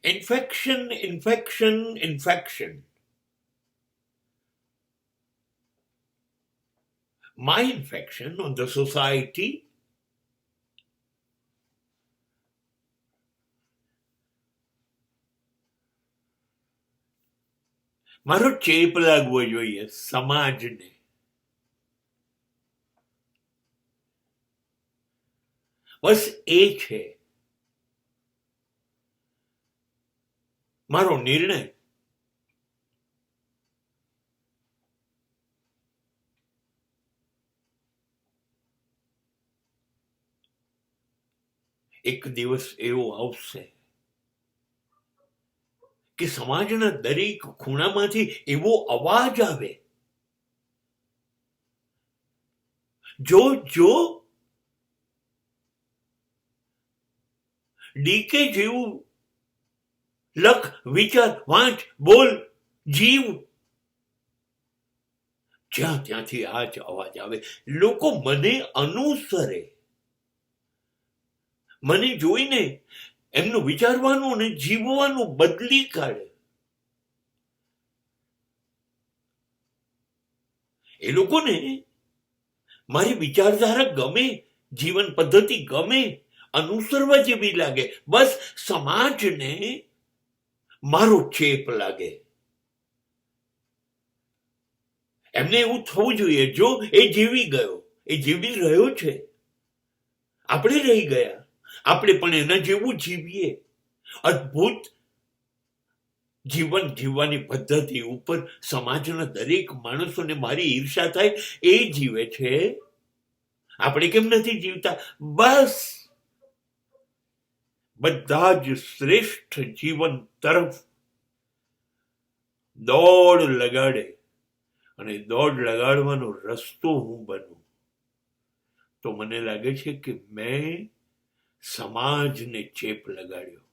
Infection. My infection on the society, મારો ચેપ લાગવો જોઈએ સમાજને. બસ એ છે મારો નિર્ણય. એક દિવસ એવો આવશે કે સમાજના દરેક ખૂણામાંથી એવો અવાજ આવે, જો ડીકે જેવું લખ, વિચાર, વાંચ, બોલ, જીવ, જ્યાં ત્યાંથી આ જ અવાજ આવે. લોકો મને અનુસરે, મને જોઈને એમનું વિચારવાનું અને જીવવાનું બદલી કાઢે. એ લોકોને મારી વિચારધારા ગમે, જીવન પદ્ધતિ ગમે, અનુસરવા જેવી લાગે. બસ સમાજને મારો ચેપ લાગે. એમને એવું થવું જોઈએ, જો એ જીવી ગયો, એ જીવી રહ્યો છે, આપણે રહી ગયા, આપણે પણ એના જેવું જીવીએ. અદ્ભુત જીવન જીવવાની પદ્ધતિ ઉપર સમાજના દરેક માણસોને મારી ઈર્ષા થાય. એ જીવે છે, આપણે કેમ નથી જીવતા? બસ બધા જ શ્રેષ્ઠ જીવન તરફ દોડ લગાડે અને દોડ લગાડવાનો રસ્તો હું બનું, તો મને લાગે છે કે મેં સમાજને ચેપ લગાડ્યો.